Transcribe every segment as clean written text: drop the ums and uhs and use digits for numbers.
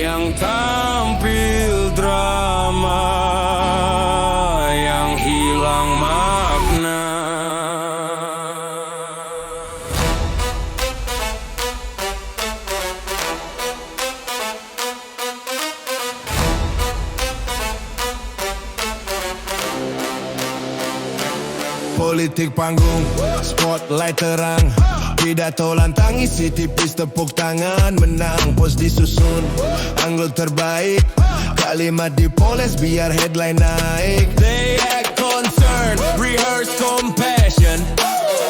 yang tampil drama, yang hilang makna. Politik panggung, spotlight terang, pidato lantang isi tipis, tepuk tangan menang, pos disusun, angle terbaik, kalimat dipoles biar headline naik. They act concerned, rehearse compassion.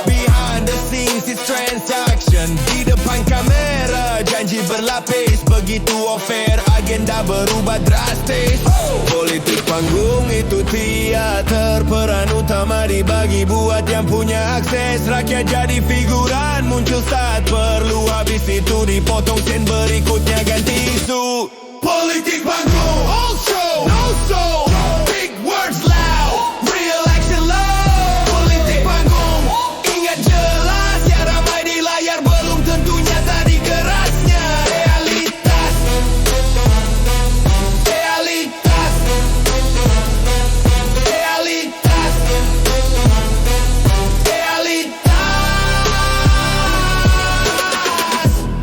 Behind the scenes it's transaction. Di depan kamera janji berlapis, begitu affair agenda berubah drastis. Politik panggung itu teater, peran utama dibagi buat yang punya akses. Rakyat jadi figuran, muncul saat perlu, habis itu dipotong scene berikutnya ganti isu. Politik panggung, all show, no show, big words loud, real action loud. Politik panggung, ingat jelas, yang ramai di layar belum tentu nyata di kerasnya. Realitas, realitas, realitas, realitas.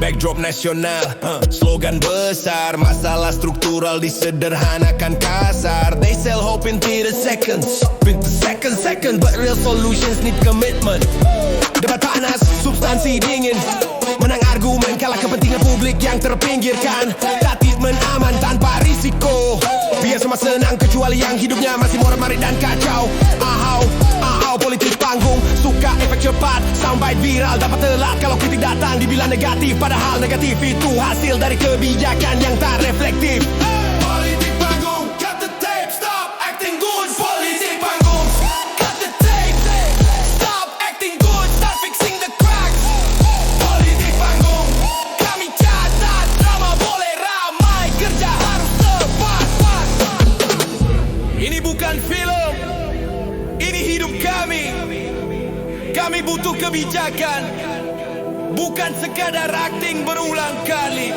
Backdrop nasional, slogan besar, masalah struktural disederhanakan kasar. They sell hope in 30 seconds, second, but real solutions need commitment. Debat panas, substansi dingin, menang argumen kalah kepentingan publik yang terpinggirkan. Treatment aman tanpa risiko, biar semua senang kecuali yang hidupnya masih morat-marit dan kacau. Politik panggung, suka efek cepat, soundbite viral, dapat telat kalau kritik datang dibilang negatif, padahal negatif itu hasil dari kebijakan yang tak reflektif. Politik panggung, cut the tape, stop acting good. Politik panggung, cut the tape, stop acting good, start fixing the cracks. Politik panggung, kami catat, drama boleh ramai, kerja harus tepat. Ini bukan film, ini hidup kami. Kami butuh kebijakan, bukan sekadar acting berulang kali.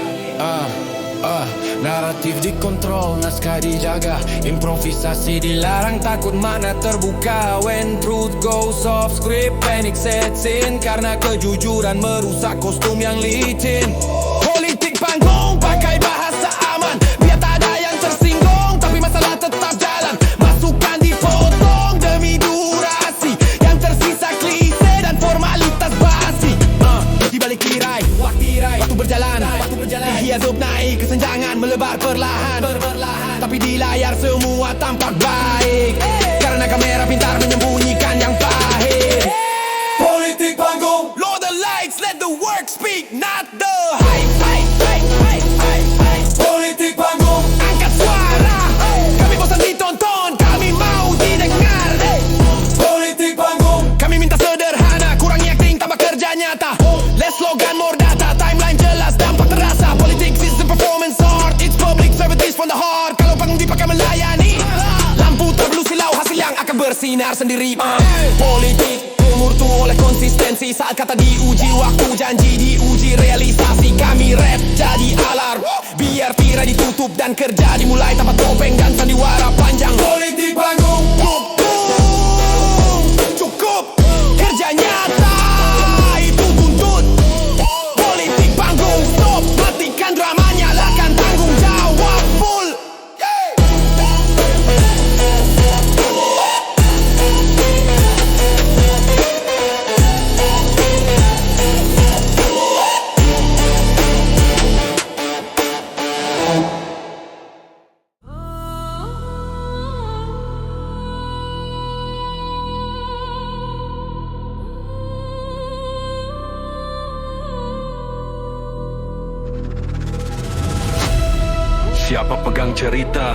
Naratif dikontrol, naskah dijaga, improvisasi dilarang, takut mana terbuka. When truth goes off script, panic sets in, karena kejujuran merusak kostum yang licin. Politik panggung, pakai bahasa aman, biar tak ada yang tersinggung, tapi masalah tetap jalan. Masukan dipotong demi durasi, yang tersisa klise dan formalitas basi. Di balik tirai, waktu berjalan, hidup naik, kesenjangan melebar perlahan. Tapi di layar semua tampak baik, karena kamera pintar menyembunyikan yang pahit. Politik panggung, lower the lights, let the work speak, not the hype. Politik panggung, angkat suara, kami bosan ditonton, kami mau didengar. Politik panggung, kami minta sederhana, kurangi acting tambah kerja nyata. Less slogan, more data, timeline jelas, dampak terasa. Politics is the performance art, it's public service from the heart. Kalau panggung dipakai melayani, lampu tak perlu silau, hasil yang akan bersinar sendiri. Politik murtu oleh konsistensi, saat kata diuji, waktu janji diuji realisasi. Kami rap jadi alarm, biar tirai ditutup dan kerja dimulai tanpa topeng dan sandiwara panjang. Politik panggung, cukup kerja nyata, itu tuntut. Politik panggung, stop, matikan drama, nyalakan tanggung jawab full. Siapa pegang cerita,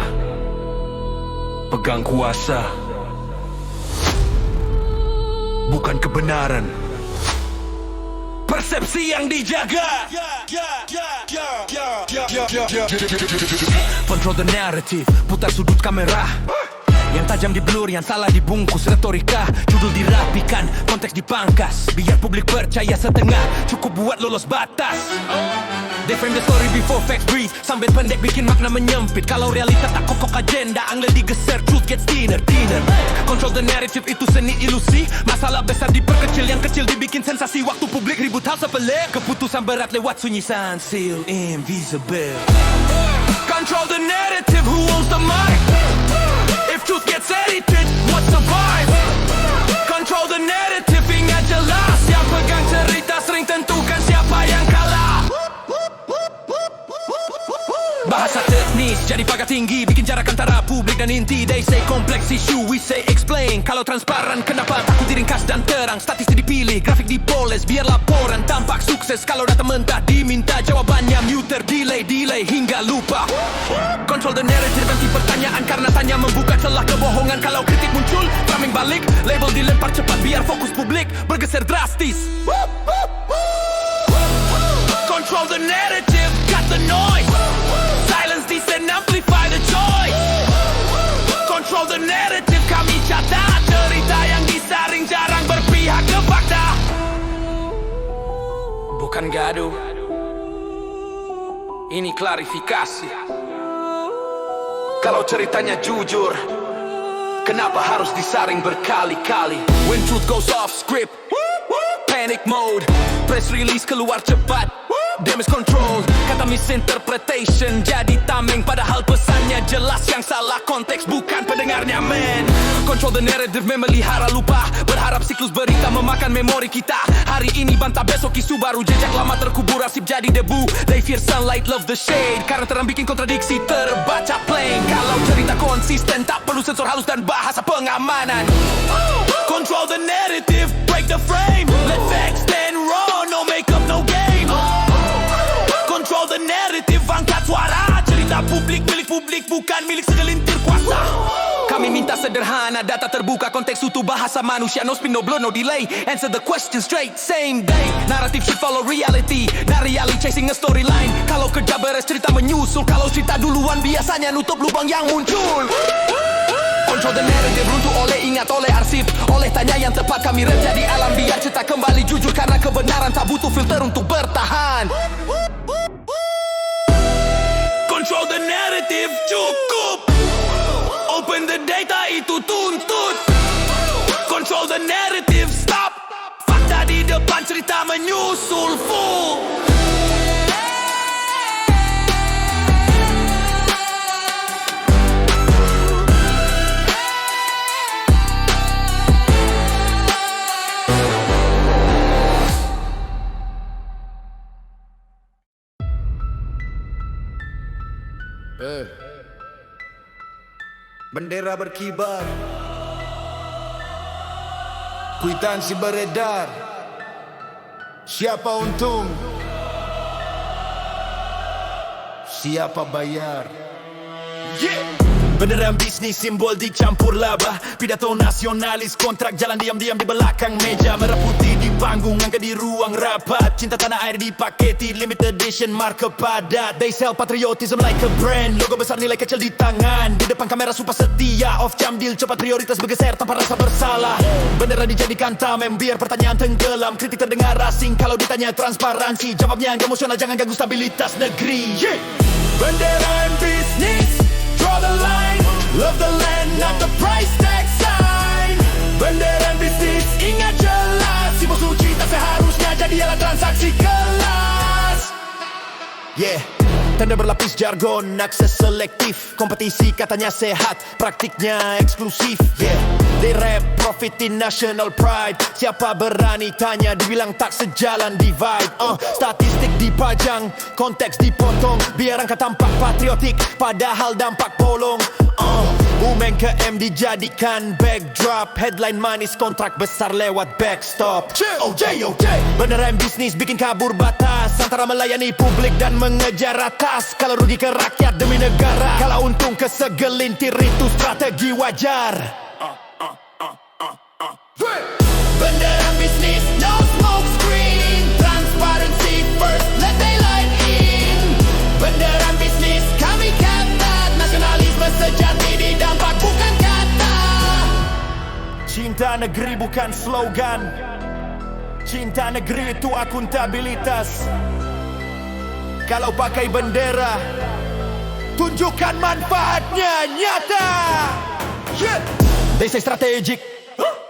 pegang kuasa, bukan kebenaran. Persepsi yang dijaga. Control the narrative, putar sudut kamera, Yang tajam di blur, yang salah dibungkus. Retorika, judul dirapikan, konteks dipangkas. Biar publik percaya setengah, cukup buat lolos batas. They frame the story before facts breathe. Sambil pendek bikin makna menyempit. Kalau realita tak kokok agenda, angle digeser, truth gets thinner. Control the narrative, itu seni ilusi. Masalah besar diperkecil, yang kecil dibikin sensasi. Waktu publik ribut hal sepele, keputusan berat lewat sunyi seal invisible. Control the narrative, who owns the mic? If truth gets edited, what survives? Control the narrative, ingat jelas. Yang pegang cerita sering tentukan siapa yang kalah. Bahasa teknis jadi pagar tinggi, bikin jarak antara publik dan inti. They say complex issue, we say explain. Kalau transparan, kenapa takut diringkas dan terang? Statistik dipilih, grafik dipoles, biar laporan tampak sukses. Kalau data mentah diminta jawabannya muter, delay hingga lupa. Control the narrative, ganti pertanyaan karena tanya membuka celah kebohongan. Kalau kritik muncul, framing balik, label dilempar cepat biar fokus publik bergeser drastis. Control the narrative, cut the noise. Silence this and amplify the choice. Control the narrative, kami catat. Cerita yang disaring jarang berpihak ke fakta. Bukan gaduh, ini klarifikasi. Kalau ceritanya jujur, kenapa harus disaring berkali-kali? When truth goes off script, panic mode, press release keluar cepat, damage control, kata misinterpretation jadi tameng. Padahal pesannya jelas, yang salah konteks bukan pendengarnya men. Control the narrative, memelihara lupa, berharap siklus berita memakan memori kita. Hari ini bantah, besok isu baru, jejak lama terkubur, asip jadi debu. They fear sunlight, love the shade, karena terang bikin kontradiksi terbaca plain. Kalau cerita konsisten, tak perlu sensor halus dan bahasa pengamanan. Control the narrative, break the frame, let facts stand raw, no makeup, no game. Control the narrative, angkat suara. Cerita publik, milik publik, bukan milik segelintir kuasa. Kami minta sederhana, data terbuka, konteks utuh, bahasa manusia, no spin, no blur, no delay. Answer the question straight, same day. Narrative should follow reality, not reality chasing a storyline. Kalau kerja beres, cerita menyusul. Kalau cerita duluan, biasanya nutup lubang yang muncul. Control the narrative, runtuh oleh ingat, oleh arsip, oleh tanya yang tepat. Kami rem jadi alam, biar cerita kembali jujur. Karena kebenaran tak butuh filter untuk bertahan. Control the narrative, cukup. Open the data, itu tuntut. Control the narrative, stop. Fakta di depan, cerita menyusul full. Bendera berkibar, kwitansi beredar. Siapa untung, siapa bayar? Beneran bisnis, simbol dicampur laba. Pidato nasionalis, kontrak jalan diam-diam di belakang meja. Merah putih di panggung, angka di ruang rapat. Cinta tanah air dipaketi, limited edition, marka padat. They sell patriotism like a brand, logo besar nilai kecil di tangan. Di depan kamera sumpah setia, off jam deal cepat, prioritas bergeser tanpa rasa bersalah. Beneran dijadikan tameng, biar pertanyaan tenggelam. Kritik terdengar asing, kalau ditanya transparansi. Jawabnya yang emosional, jangan ganggu stabilitas negeri. Bendera and business, draw the line, love the land, not the price tag sign. Bendera bisnis, ingat jelas, simbol suci tak seharusnya jadi alat transaksi kelas. Tanda berlapis jargon, akses selektif. Kompetisi katanya sehat, praktiknya eksklusif. They rap, profitin national pride. Siapa berani tanya, dibilang tak sejalan divide. Statistik dipajang, konteks dipotong, biar angka tampak patriotik, padahal dampak polong. Umeng ke M dijadikan backdrop, headline manis, kontrak besar lewat backstop. OJ beneran bisnis, bikin kabur batas antara melayani publik dan mengejar atas. Kalau rugi ke rakyat demi negara, kalau untung ke segelintir, itu strategi wajar. Beneran bisnis, no smoke screen, transparency first, let daylight in. Beneran bisnis, kami catat, nasionalisme sejati di dampak bukan kata. Cinta negeri bukan slogan. Cinta negeri itu akuntabilitas. Kalau pakai bendera, tunjukkan manfaatnya nyata. Yeah. They say strategic,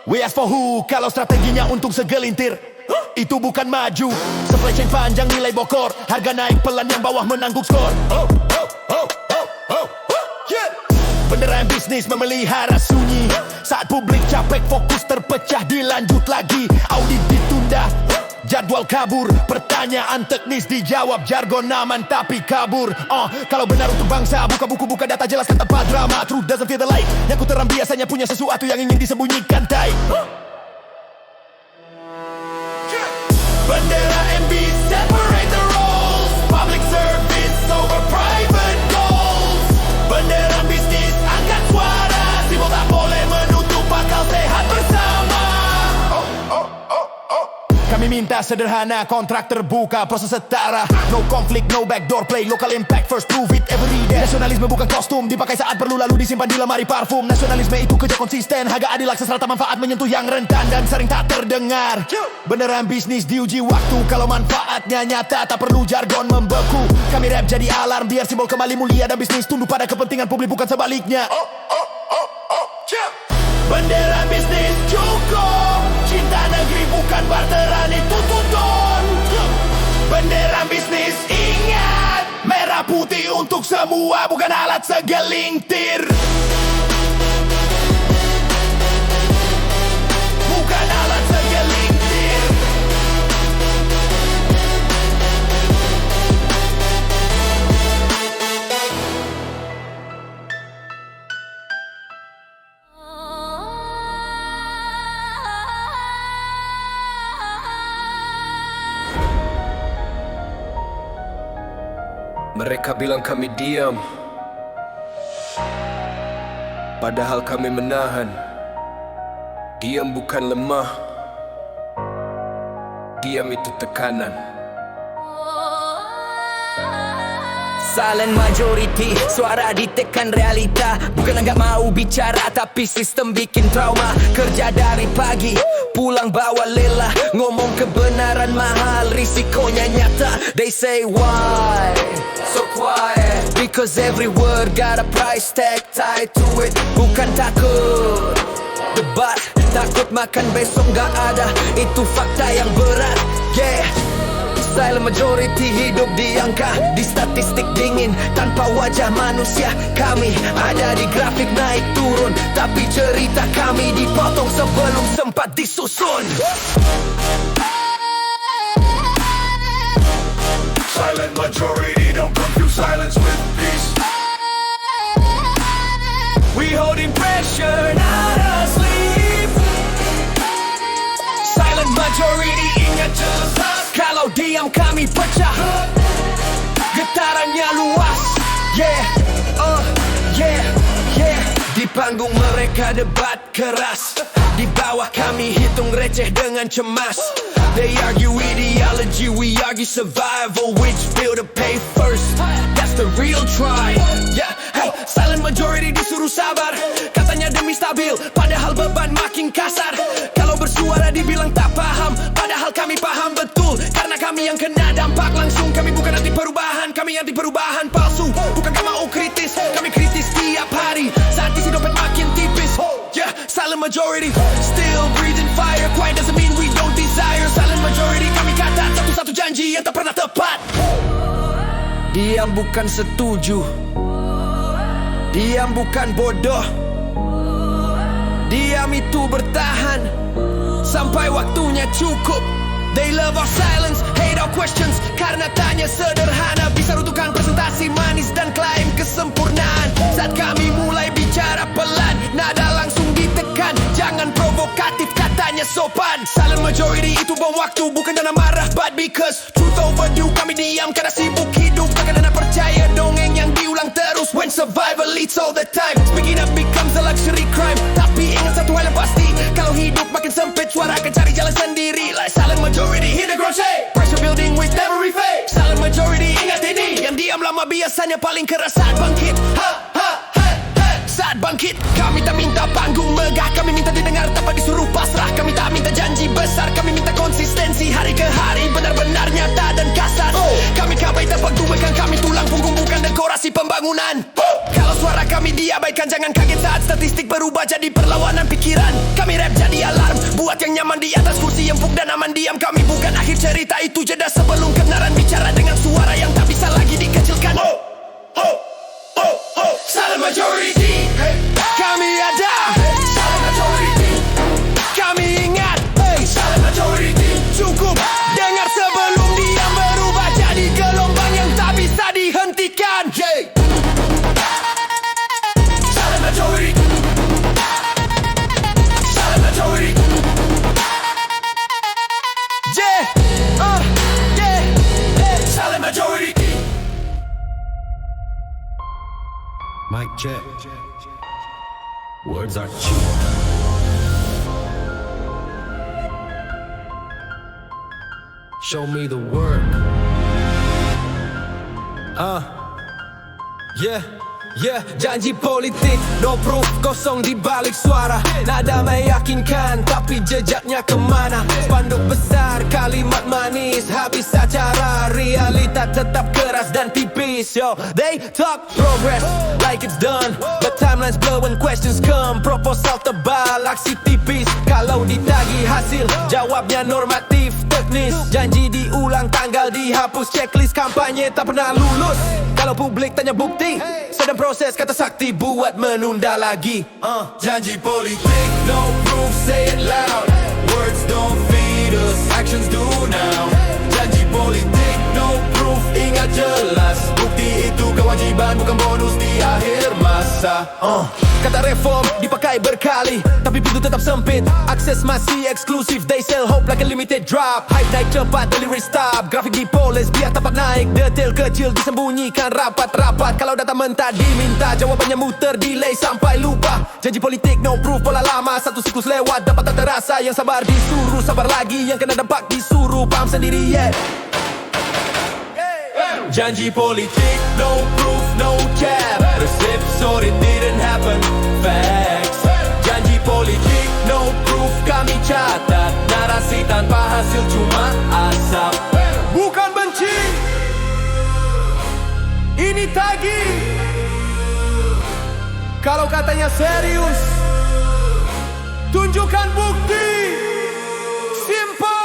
we ask for who. Kalau strateginya untung segelintir, itu bukan maju. Supply chain panjang nilai bokor, harga naik pelan yang bawah menangguk skor. Yeah. Beneran bisnis memelihara sunyi. Saat publik capek fokus terpecah dilanjut lagi. Audit ditunda, jadwal kabur, pertanyaan teknis dijawab jargon aman tapi kabur. Kalau benar untuk bangsa, buka buku, buka data, jelaskan tanpa drama. Truth doesn't feel the light. Yang ku teram biasanya punya sesuatu yang ingin disembunyikan. Tai bendera MB separate the roles. Public service over private goals. Bendera bisnis angkat suara. Simbol tak boleh menutup akal sehat bersama. Kami minta sederhana, kontrak terbuka, proses setara. No conflict, no backdoor play, local impact first, prove it every day. Nasionalisme bukan kostum, dipakai saat perlu lalu disimpan di lemari parfum. Nasionalisme itu kerja konsisten, harga adil, akses rata, manfaat menyentuh yang rentan dan sering tak terdengar. Beneran bisnis diuji waktu, kalau manfaatnya nyata tak perlu jargon membeku. Kami rap jadi alarm, biar simbol kembali mulia dan bisnis tunduk pada kepentingan publik bukan sebaliknya. Bendera bisnis cukup. Cinta negeri bukan barteran, itu tuntun. Bendera bisnis ingat, merah putih untuk semua, bukan alat segelintir. Bukan alat segelintir. Mereka bilang kami diam, padahal kami menahan. Diam bukan lemah, diam itu tekanan. Silent majority, suara ditekan realita. Bukan enggak mau bicara, tapi sistem bikin trauma. Kerja dari pagi, pulang bawa lelah. Ngomong kebenaran mahal, risikonya nyata. They say why so quiet? Because every word got a price tag tied to it. Bukan takut debat, takut makan besok gak ada. Itu fakta yang berat, yeah. Silent majority hidup di angka, di statistik dingin tanpa wajah manusia. Kami ada di grafik naik turun, tapi cerita kami dipotong sebelum sempat disusun. Silent majority, don't confuse silence with peace. We holding pressure, not asleep. Silent majority, ingat jelas. Kalau diam kami pecah, getarannya luas. Yeah, yeah, yeah. Di panggung mereka debat keras, di bawah kami hitung receh dengan cemas. They argue ideology, we argue survival. Which bill to pay first? That's the real try. Yeah, hey, silent majority disuruh sabar. Katanya demi stabil, padahal beban makin kasar. Kalau bersuara dibilang tak paham, padahal kami paham betul. Karena kami yang kena dampak langsung. Kami bukan anti perubahan, kami anti perubahan palsu. Bukankah mau kritis, kami kritis tiap hari. Saat isi dompet makin tipis. Yeah, silent majority, still breathing fire. Quiet doesn't mean we don't desire. Silent majority, kami kata satu-satu janji yang tak pernah tepat. Diam bukan setuju, diam bukan bodoh. Diam itu bertahan sampai waktunya cukup. They love our silence, hate our questions. Karena tanya sederhana, bisa runtuhkan presentasi manis dan klaim kesempurnaan. Saat kami mulai bicara pelan, nada langsung ditekan. Jangan provokatif, katanya sopan. Silent majority itu bom waktu, bukan dana marah, but because truth overdue. Kami diam karena sibuk hidup, bahkan dana percaya dongeng yang diulang terus. When survival leads all the time, speaking up becomes a luxury crime. Tapi ingat satu hal yang pasti, kalau hidup makin sempit, suara akan cari jalan sendiri. Like silent majority, hit the ground shake. Pressure building with every fake. Silent majority, ingat ini, yang diam lama biasanya paling keras saat bangkit. Ha, ha, ha, ha. Saat bangkit, kami tak minta panggung megah, kami minta didengar tanpa yang nyaman di atas kursi empuk dan aman diam. Kami bukan akhir cerita, itu jeda sebelum kebenaran. Bicara dengan suara yang tak bisa lagi dikecilkan. Silent majority, kami ada. Silent majority, kami ingat. Silent majority, cukup dengar sebelum diam berubah jadi gelombang yang tak bisa dihentikan. Silent majority, silent majority. Silent majority. Mic check. Words are cheap. Show me the work. Yeah, janji politik, no proof, kosong di balik suara. Nada meyakinkan, tapi jejaknya kemana? Spanduk besar, kalimat manis, habis acara. Realita tetap keras dan tipis. Yo, they talk progress like it's done, but timelines blow when questions come. Proposal tebal, aksi tipis. Kalau ditagi hasil, jawabnya normatif, teknis. Janji diulang, tanggal dihapus, checklist kampanye tak pernah lulus. Kalau publik tanya bukti, sedang proses kata sakti buat menunda lagi. Janji politik, no proof, say it loud. Words don't feed us, actions do now. Janji politik, no proof, ingat jelas. Bukti itu kewajiban, bukan bonus di akhir masa. Kata reform dipakai berkali, tapi pintu tetap sempit. Akses masih eksklusif, they sell hope like a limited drop. Hype naik cepat, delivery stop. Grafik dipoles biar tapak naik. Detail kecil disembunyikan rapat-rapat. Kalau data mentah diminta, jawabannya muter delay sampai lupa. Janji politik no proof, pola lama. Satu siklus lewat, dapat tak terasa. Yang sabar disuruh sabar lagi, yang kena dampak disuruh paham sendiri. Janji politik, no proof, no cap. Resip so it didn't happen, facts. Janji politik, no proof, kami catat. Narasi tanpa hasil cuma asap. Bukan benci, ini tagih. Kalau katanya serius, tunjukkan bukti. Simple.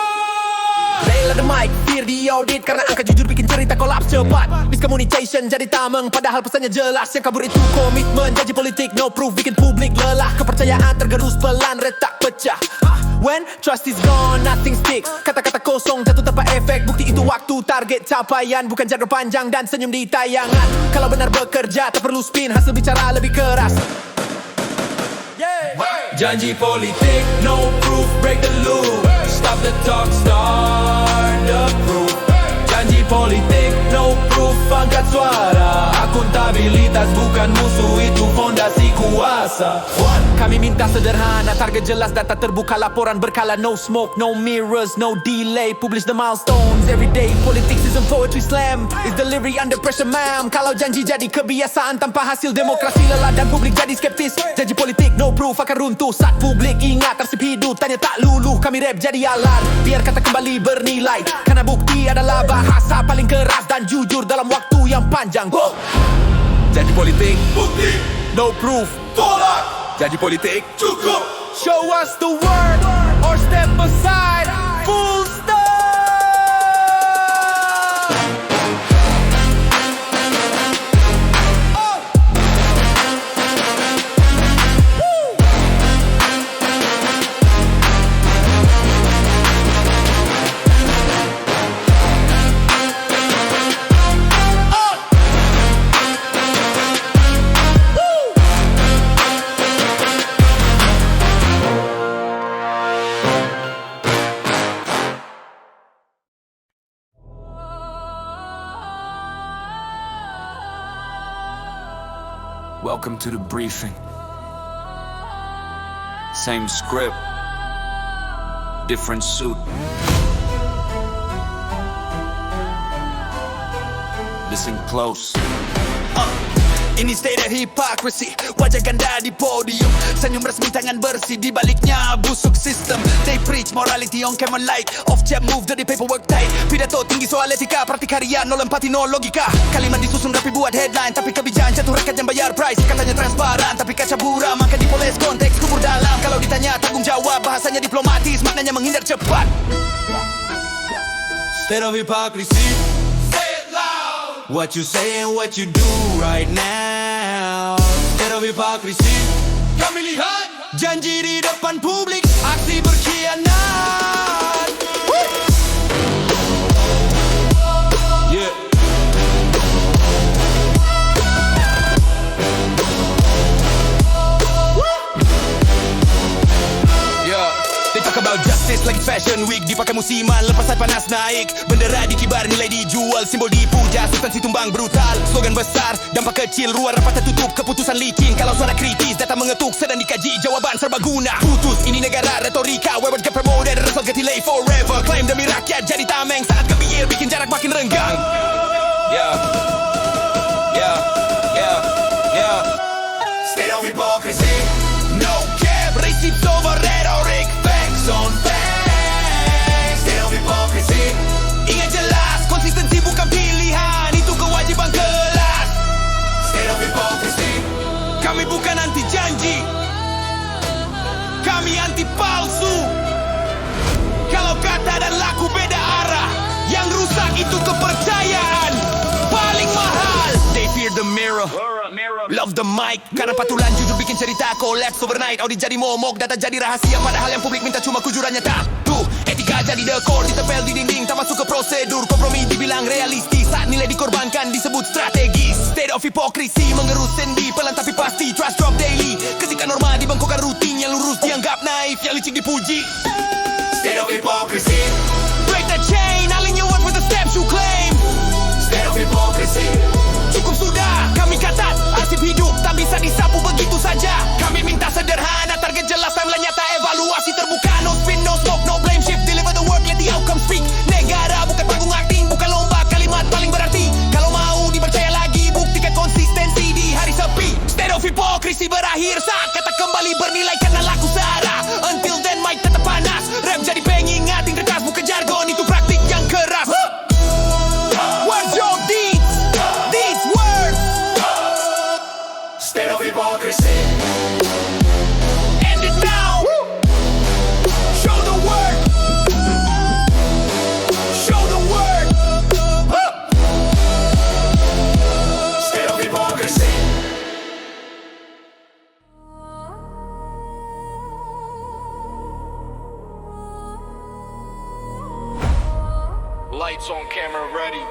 Nail the mic, fear di audit. Karena angka jujur bikin cerita kolaps cepat. Miscommunication jadi tameng, padahal pesannya jelas. Yang kabur itu komitmen. Janji politik no proof, bikin publik lelah. Kepercayaan tergerus pelan, retak pecah. When trust is gone, nothing sticks. Kata-kata kosong jatuh tanpa efek. Bukti itu waktu, target capaian. Bukan jargon panjang dan senyum di tayangan. Kalau benar bekerja, tak perlu spin. Hasil bicara lebih keras. Janji politik, no proof, break the loop. Stop the talk, start the proof. Janji politik, no proof, angkat suara. Akuntabilitas bukan musuh, itu fondasi kuasa. Kami minta sederhana, target jelas, data terbuka, laporan berkala. No smoke, no mirrors, no delay. Publish the milestones every day. Politics isn't poetry slam, it's delivery under pressure, ma'am. Kalau janji jadi kebiasaan tanpa hasil, demokrasi lelah dan publik jadi skeptis. Janji politik no proof akan runtuh saat publik ingat arsip hidup, tanya tak luluh. Kami rap jadi alat, biar kata kembali bernilai. Karena bukti adalah bahasa paling keras dan jujur dalam waktu yang panjang. Janji politik, bukti, no proof, tolak. Janji politik, cukup. Show us the word or step aside. Full stop. Welcome to the briefing. Same script, different suit. Listen close. Ini state of hypocrisy, wajah ganda di podium, senyum resmi tangan bersih, di baliknya busuk sistem. They preach morality on camera light, off jab move dari paperwork tight. Pidato tinggi soal etika, praktik harian, no empati, no logika. Kalimat disusun rapi buat headline, tapi kebijakan jatuh rakyat yang bayar price. Katanya transparan, tapi kaca buram, maka dipoles konteks kubur dalam. Kalau ditanya tanggung jawab, bahasanya diplomatis, maknanya menghindar cepat. State of hypocrisy. Say it loud. What you say and what you do right now. State of hypocrisy. Kami lihat janji di depan publik, aksi berkhianat. Yeah. They talk about justice like it's fashion week. Dipakai musiman, lepas saat panas naik. Bendera dikibar, nilai dijual, simbol dipuja, substansi tumbang brutal. Slogan besar, dampak kecil, ruang rapat tertutup, keputusan licin. Kalau suara kritis, data mengetuk, sedang dikaji, jawaban serbaguna. Putus, ini negara retorika, where words get promoted, result get delayed forever. Claim demi rakyat, jadi tameng, saat kebir, bikin jarak makin renggang. Yeah. Yeah. Yeah. Yeah. State of hypocrisy. No cap, receipts over rhetoric. On facts. State of hypocrisy. Ingat jelas, konsistensi bukan pilihan, itu kewajiban kelas. State of hypocrisy. Kami bukan anti janji, kami anti palsu. Kalau kata dan laku beda arah, yang rusak itu kepercayaan. Paling mahal, they fear the mirror, love the mic. Karena patulan jujur bikin cerita collapse overnight. Audit jadi momok, data jadi rahasia, padahal yang publik minta cuma kujurannya tak. Tuh, etika jadi dekor, ditempel di dinding, tak masuk ke prosedur. Kompromi dibilang realistis, saat nilai dikorbankan disebut strategis. State of hypocrisy, mengerus sendi, pelan tapi pasti. Trust drop daily, ketika norma dibengkokkan rutin. Yang lurus dianggap naif, yang licik dipuji. State of hypocrisy. Break the chain, align your words with the steps you claim. State of hypocrisy. Cukup sudah, kami catat arsip hidup tak bisa disapu begitu saja. Kami minta sederhana, target jelas, timeline nyata, evaluasi terbuka. No spin, no smoke, no blame shift, deliver the work, let the outcome speak. Negara bukan panggung acting, bukan lomba kalimat paling berarti. Kalau mau dipercaya lagi, buktikan konsistensi di hari sepi. State of hypocrisy berakhir saat kata kembali bernilai karena laku sara. Until then mic tetap panas, rap jadi pengingat, kertas bukan jargon, itu praktik yang keras. What's your deeds? These words. State of hypocrisy. End it now. Show the word. Show the word. State of hypocrisy. Lights on, camera ready.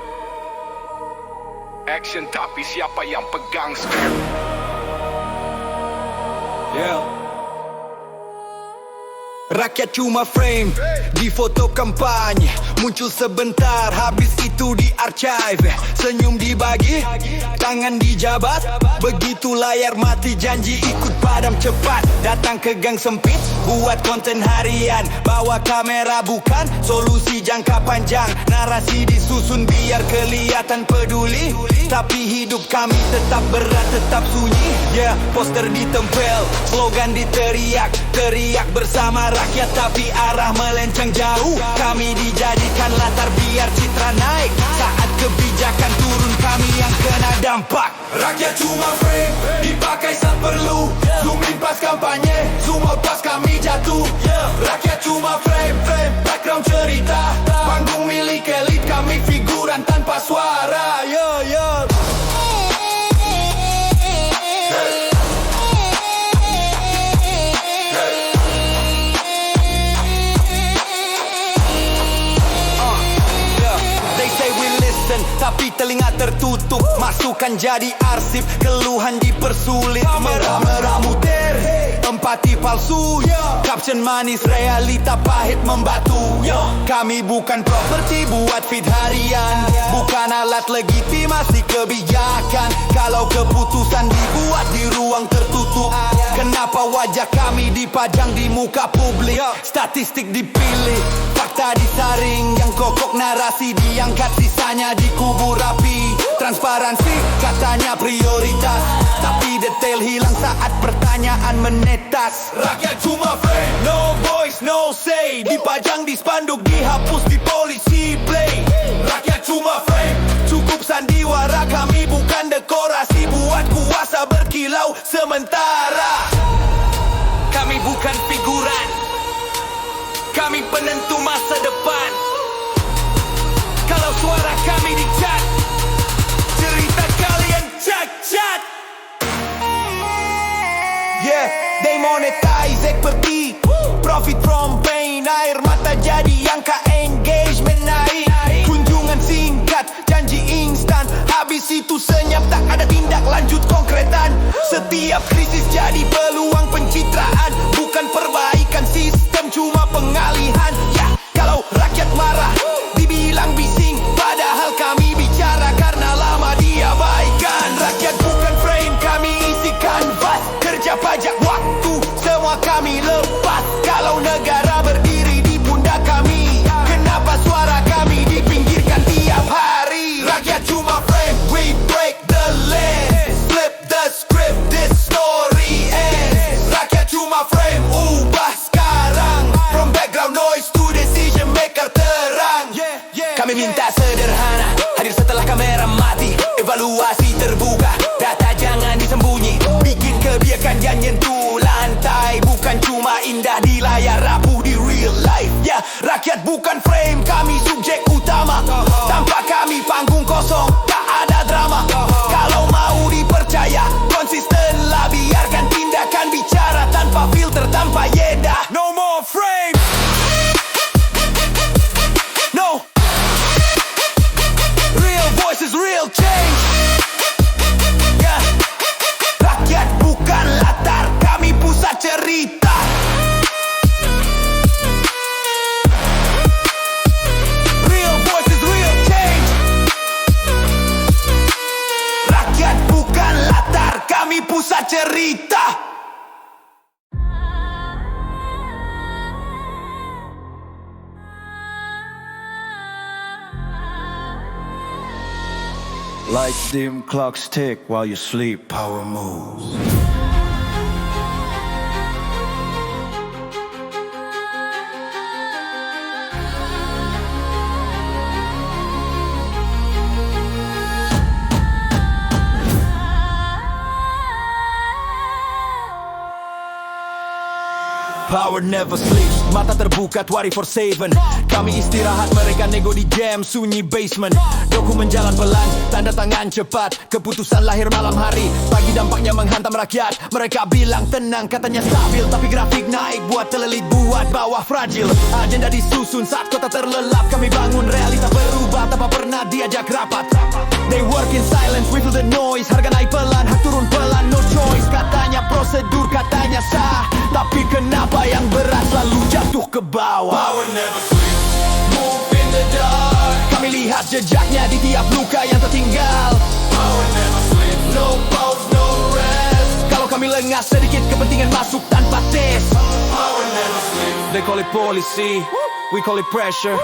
Action, tapi siapa yang pegang script? Yeah. Rakyat cuma frame di foto kampanye, muncul sebentar, habis itu di archive. Senyum dibagi, tangan dijabat, begitu layar mati, janji ikut padam cepat. Datang ke gang sempit, buat konten harian, bawa kamera bukan solusi jangka panjang. Narasi disusun biar kelihatan peduli, tapi hidup kami tetap berat, tetap sunyi. Yeah, poster ditempel, slogan diteriak, teriak bersama rakyat tapi arah melenceng jauh. Kami dijadikan latar biar citra naik, saat kebijakan turun kami yang kena dampak. Rakyat cuma frame, dipakai saat perlu. Zoom in pas kampanye, zoom out pas kami jatuh. Rakyat cuma frame, background cerita, panggung milik elit, kami figuran tanpa suara. Yo yo. Tapi telinga tertutup, masukan jadi arsip, keluhan dipersulit. Kamera muter, empati palsu, caption manis, realita pahit membatu. Kami bukan properti buat feed harian, bukan alat legitimasi kebijakan. Kalau keputusan dibuat di ruang tertutup, kenapa wajah kami dipajang di muka publik? Statistik dipilih, fakta Fakta disaring, yang kokok narasi diangkat, sisanya dikubur rapi. Transparansi katanya prioritas, tapi detail hilang saat pertanyaan menetas. Rakyat cuma frame, no voice, no say. Dipajang di spanduk, dihapus di polisi play. Rakyat cuma frame, cukup sandiwara. Kami bukan dekorasi buat kuasa berkilau sementara. Kami bukan figuran, kami penentu masa depan. Kalau suara kami dicat, cerita kalian cacat. Yeah, they monetize equity, profit from pain. Air mata jadi angka, engagement naik. Kunjungan singkat, janji instan, habis itu senyap, tak ada tindak lanjut konkretan. Setiap krisis jadi peluang pencitraan, bukan perbaikan sistem, cuma pengalihan. Ya, kalau rakyat marah, dibilang bising, padahal kami bicara karena lama diabaikan. Rakyat bukan frame, kami isi kanvas. Kerja pajak waktu, semua kami lepas. Kalau negara berdiri di pundak kami, kenapa suara kami dipinggirkan tiap hari? Rakyat cuma frame, we break the lens. Flip the script, this story ends. Rakyat cuma frame, ubah sekarang. From background noise to decision maker terang. Kami minta sederhana, hadir setelah kamera mati. Evaluasi terbuka, data jangan disembunyi. Bikin kebiakan yang nyentuh lantai, bukan cuma indah di layar, rapuh di real life. Ya, rakyat bukan frame, kami subjek utama. Tanpa kami panggung kosong, tak ada drama. Kalau mau dipercaya, konsistenlah. Biarkan tindakan bicara tanpa filter, tanpa yeda. No more frame. No, real voices, real change. Yeah. Rakyat bukan latar, kami pusat cerita. Real voices, real change. Rakyat bukan latar, kami pusat cerita. Lights dim, clocks tick while you sleep. Power moves. Power never sleeps, mata terbuka 24/7. Kami istirahat, mereka nego di jam, sunyi basement. Dokumen jalan pelan, tanda tangan cepat. Keputusan lahir malam hari, pagi dampaknya menghantam rakyat. Mereka bilang tenang, katanya stabil, tapi grafik naik buat telelit, buat bawah fragil. Agenda disusun saat kota terlelap. Kami bangun realita berubah tanpa pernah diajak rapat. They work in silence, we feel the noise. Harga naik pelan, hak turun pelan, no choice. Katanya prosedur, katanya sah, tapi kenapa yang berat selalu jatuh ke bawah? Power never sleeps, move in the dark. Kami lihat jejaknya di tiap luka yang tertinggal. Power never sleeps, no pause, no rest. Kalau kami lengah sedikit, kepentingan masuk tanpa tes. Power never sleeps. They call it policy, we call it pressure.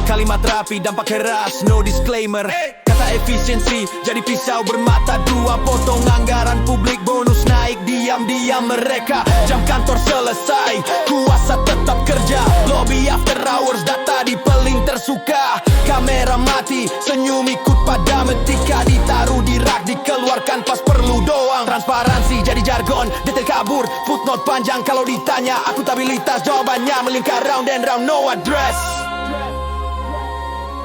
Kalimat rapi, dampak keras, no disclaimer. Kata efisiensi, jadi pisau bermata dua. Potong anggaran publik, bonus naik, diam-diam mereka. Jam kantor selesai, kuasa tetap kerja. Lobby after hours, data dipeling tersuka. Kamera mati, senyum ikut pada metika. Ditaruh di rak, dikeluarkan pas perlu doang. Transparansi jadi jargon, detail kabur, footnote panjang. Kalau ditanya akuntabilitas, jawabannya melingkar round and round, no address.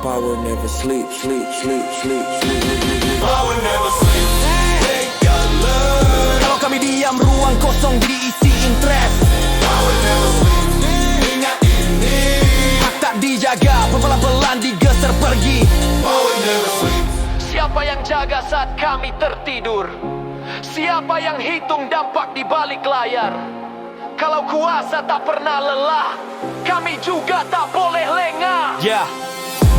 Power never sleep, sleep, sleep, sleep, sleep. Power never sleeps, take alert. Kalau kami diam, ruang kosong diisi interest. Power never sleeps, ingat ini. Hak tak dijaga, pelan-pelan digeser pergi. Power never sleeps. Siapa yang jaga saat kami tertidur? Siapa yang hitung dampak di balik layar? Kalau kuasa tak pernah lelah, kami juga tak boleh lengah. Yeah.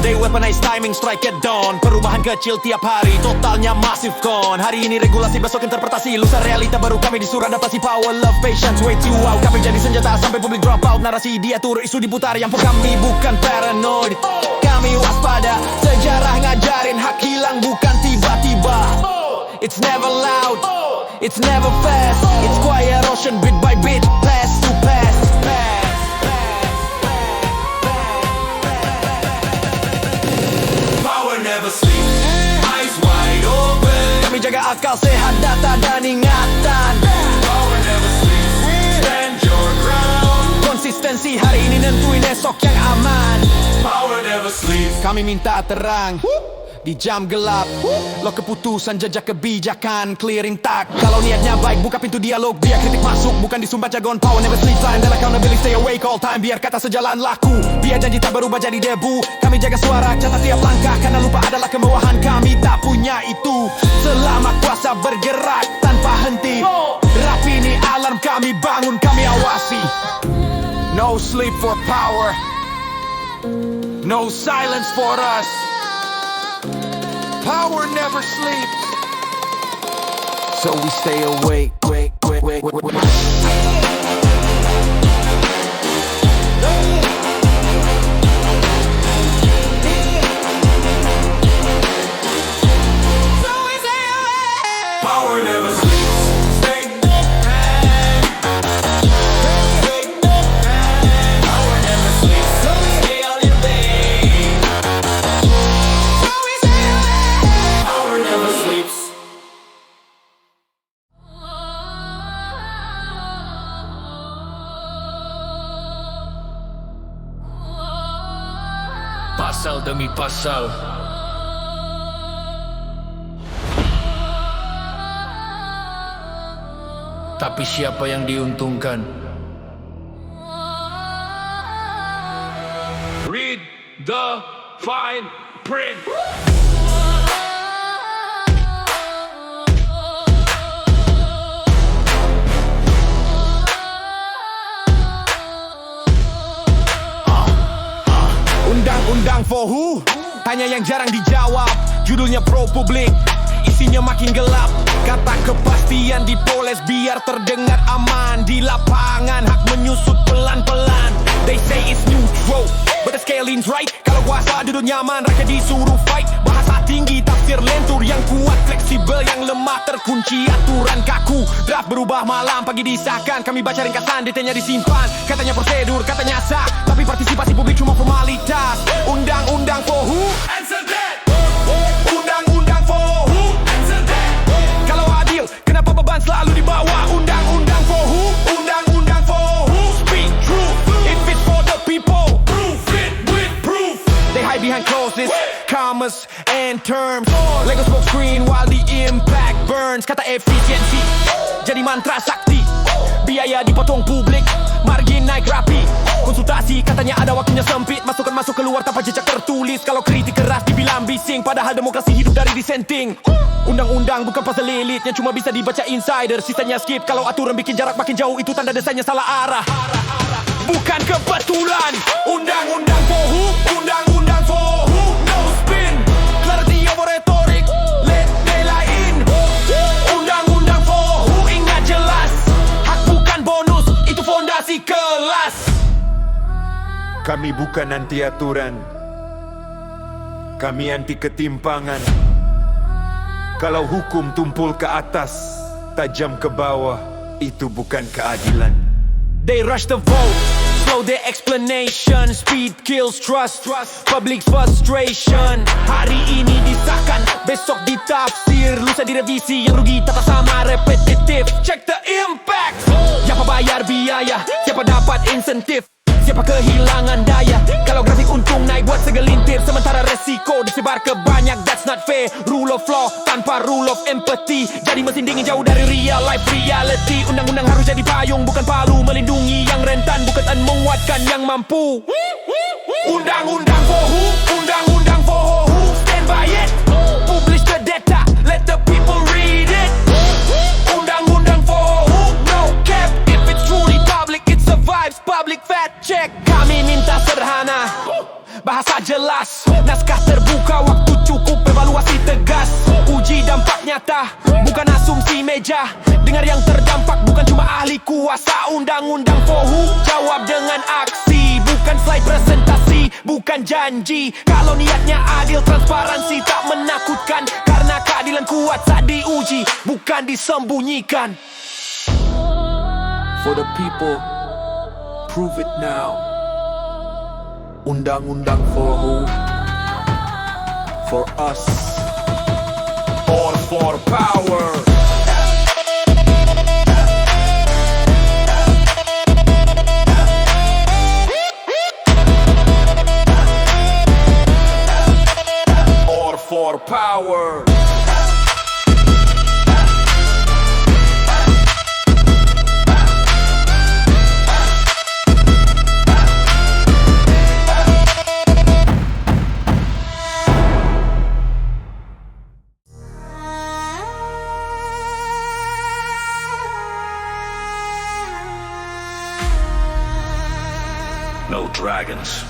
They weaponize timing, strike at dawn. Perubahan kecil tiap hari, totalnya masif con. Hari ini regulasi, besok interpretasi. Lusa realita, baru kami disuruh adaptasi. Power, love, patience, wait you out. Kami jadi senjata sampai publik drop out. Narasi diatur, isu diputar. Yang kami bukan paranoid, kami waspada. Sejarah ngajarin hak hilang bukan tiba-tiba. It's never loud, it's never fast. It's quiet erosion, bit by bit, pass to pass. Power never sleeps, eyes wide open. Kami jaga akal sehat, data dan ingatan. Power never sleeps, stand your ground. Konsistensi hari ini nentuin esok yang aman. Power never sleeps. Kami minta terang di jam gelap. Lo keputusan jejak kebijakan, clearing tak. Kalau niatnya baik, buka pintu dialog. Biar kritik masuk, bukan disumbat jargon. Power never sleeps, and accountability stay awake all time. Biar kata sejalan laku, biar janji tak berubah jadi debu. Kami jaga suara, catat tiap langkah. Karena lupa adalah kemewahan, kami tak punya itu. Selama kuasa bergerak tanpa henti. Rapi ini alarm kami bangun, kami awasi. No sleep for power, no silence for us. Power never sleeps, so we stay awake. Power never sleeps. Stay. Power never sleeps. Stay on your way. Power never sleeps. Pasal demi pasal, tapi siapa yang diuntungkan? Read the fine print. Undang-undang for who? Tanya yang jarang dijawab. Judulnya pro publik, isinya makin gelap. Kata kepastian dipoles biar terdengar aman. Di lapangan hak menyusut pelan-pelan. They say it's neutral, but the scaling's right. Kalau kuasa duduk nyaman, rakyat disuruh fight. Bahasa tinggi, tafsir lentur. Yang kuat fleksibel, yang lemah terkunci aturan kaku. Draft berubah malam, pagi disahkan. Kami baca ringkasan, detailnya disimpan. Katanya prosedur, katanya sah, tapi partisipasi publik cuma formalitas. Undang-undang for who? Answer that. Undang-undang for who? Answer that. Kalau adil, kenapa beban selalu dibawa? Undang-undang for who? Undang-undang for who? Speak truth, if it's for the people. Proof it with proof. They hide behind clauses, commas, and terms. Lego smoke screen while the impact burns. Kata efisiensi jadi mantra sakti. Biaya dipotong publik, margin naik rapi. Konsultasi katanya ada waktunya sempit. Masukan masuk keluar tanpa jejak tertulis. Kalau kritik keras dibilang bising, padahal demokrasi hidup dari dissenting. Undang-undang bukan puzzle elit yang cuma bisa dibaca insider. Sisanya skip. Kalau aturan bikin jarak makin jauh, itu tanda desanya salah arah. Bukan kebetulan. Undang-undang for who? Undang-undang for who? No spin, clarity over rhetoric. Let delain. Undang-undang for who? Ingat jelas, hak bukan bonus, itu fondasi kelas. Kami bukan anti aturan, kami anti ketimpangan. Kalau hukum tumpul ke atas, tajam ke bawah, itu bukan keadilan. They rush the vote, slow their explanation. Speed kills trust, public's frustration. Hari ini disahkan, besok ditafsir. Lusa direvisi, yang rugi tata sama repetitif. Check the impact. Siapa bayar biaya, siapa dapat insentif, siapa kehilangan daya. Kalau grafik untung naik buat segelintir, sementara resiko disebar ke banyak. That's not fair. Rule of law tanpa rule of empathy, jadi mesin dingin jauh dari real life reality. Undang-undang harus jadi payung, bukan palu. Melindungi yang rentan, bukan menguatkan yang mampu. Undang-undang for who? Undang-undang for who? Stand by it. Publish the data, let the people read it. Undang-undang for who? No cap. If it's truly public, it survives public fact check. Kami minta sederhana, bahasa jelas, naskah terbuka, waktu cukup, evaluasi tegas. Uji dampak nyata, bukan asumsi meja. Dengar yang terdampak, bukan cuma ahli kuasa. Undang-undang FOHU, jawab dengan aksi. Bukan slide presentasi, bukan janji. Kalau niatnya adil, transparansi, tak menakutkan. Karena keadilan kuat saat diuji, bukan disembunyikan. For the people, prove it now. Undang-undang for who? For us. Or for power. Or for power. No dragons.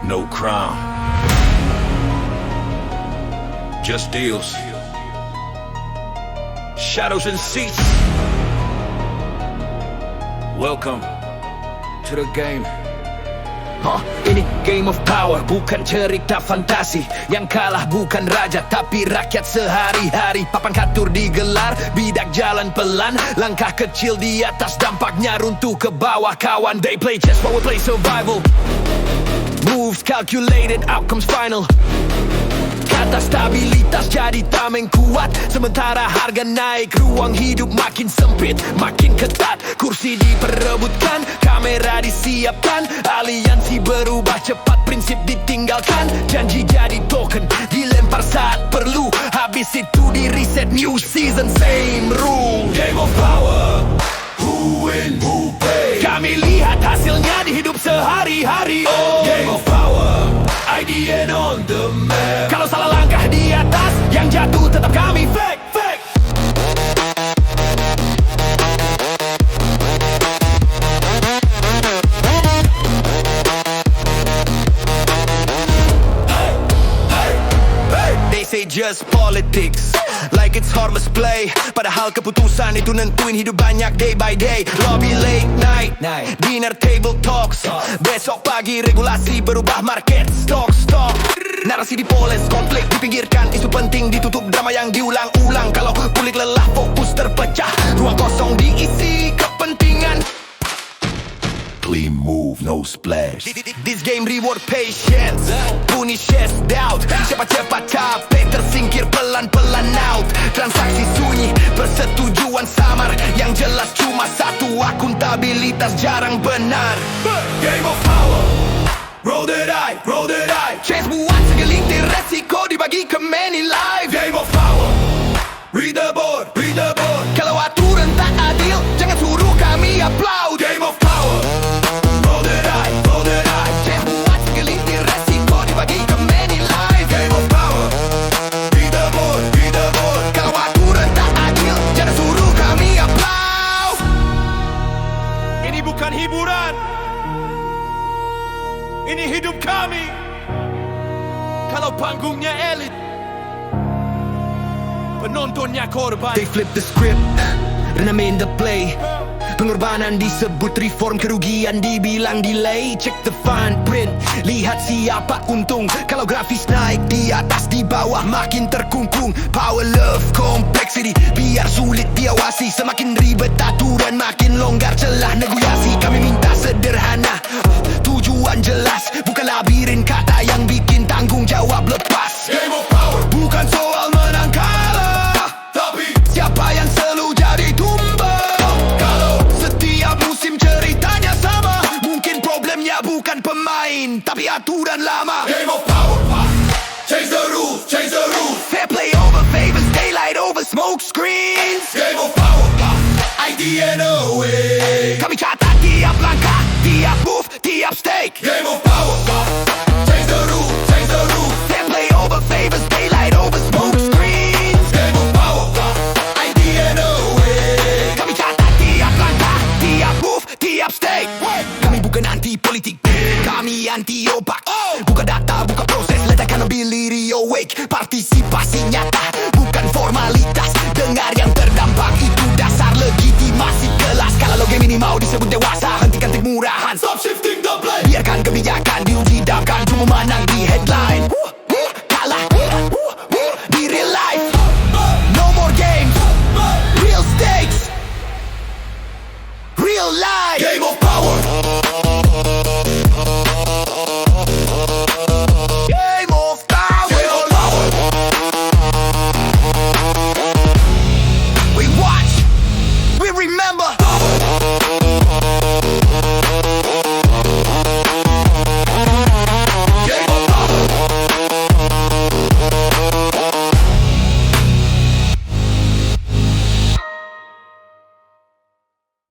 No crown. Just deals. Shadows and seats. Welcome to the game. Ini game of power, bukan cerita fantasi. Yang kalah bukan raja, tapi rakyat sehari-hari. Papan katur digelar, bidak jalan pelan. Langkah kecil di atas, dampaknya runtuh ke bawah. Kawan, they play chess while we play survival. Moves calculated, outcomes final. Kata stabilitas jadi tameng kuat. Sementara harga naik, ruang hidup makin sempit, makin ketat. Kursi diperebutkan, kamera disiapkan. Aliansi berubah cepat, prinsip ditinggalkan. Janji jadi token, dilempar saat perlu. Habis itu di reset, new season, same rule. Game of power, who win, who play. Kami lihat hasilnya di hidup sehari-hari. Game of power, IDN on the map. Kalau salah langkah di atas, yang jatuh tetap kami. Fake, fake. They say just politics, like it's harmless play. Padahal keputusan itu nentuin hidup banyak day by day. Lobby late night, dinner table talks. Besok pagi regulasi berubah, market stock. Narasi dipoles, konflik dipinggirkan. Isu penting ditutup, drama yang diulang-ulang. Kalau kulik lelah, fokus terpecah. Ruang kosong diisi kepentingan. Clean move, no splash. This game reward patience, punish doubt. Siapa cepat capek, tersingkir pelan-pelan out. Transaksi sunyi, persetujuan samar. Yang jelas cuma satu, akuntabilitas jarang benar. Game of power, roll the die, roll the die. Chance buat segelintir resiko dibagi ke many lives. Game of power, read the board, read the board. Kalau aturan tak adil, jangan suruh kami applaud. Game of power, roll the die, roll the die. Chance buat segelintir resiko dibagi ke many lives. Game of power, read the board, read the board. Kalau aturan tak adil, jangan suruh kami applaud. Ini bukan hiburan, ini hidup kami. Kalau panggungnya elit, penontonnya korban. They flip the script, renamain the play. Pengorbanan disebut reform, kerugian dibilang delay. Check the fine print, lihat siapa untung. Kalau grafis naik di atas, di bawah makin terkungkung. Power, love, complexity, biar sulit diawasi. Semakin ribet aturan, makin longgar celah negosiasi. Kami minta sederhana, tujuan jelas. Bukan labirin kata yang bikin tanggung jawab lepas. Game of power, Bukan soal menang kalah, tapi siapa yang selalu jadi tumbal. Kalau setiap musim ceritanya sama, mungkin problemnya bukan pemain, tapi aturan lama. game of power, change the rules, change the rules. Fair play over favors, daylight over smoke screens. Game of power, IDN away. Kami catat tiap langkah, tiap move, tiap stake. Game of power, change the rules, change the rules. Fair play over favors, daylight over smoke screens. Game of power, IDN away. Kami catat tiap langkah, tiap move, tiap stake. Kami bukan anti politik, kami lagi anti opak. Buka data, buka proses, let accountability awake. Partisipasi nyata, bukan formalitas. Dengar yang terdampak, itu dasar legitimasi kelas. Kalau lo game ini mau disebut dewasa, hentikan trik murahan. Stop shifting the blame. Biarkan kebijakan diuji damkan, cuma menang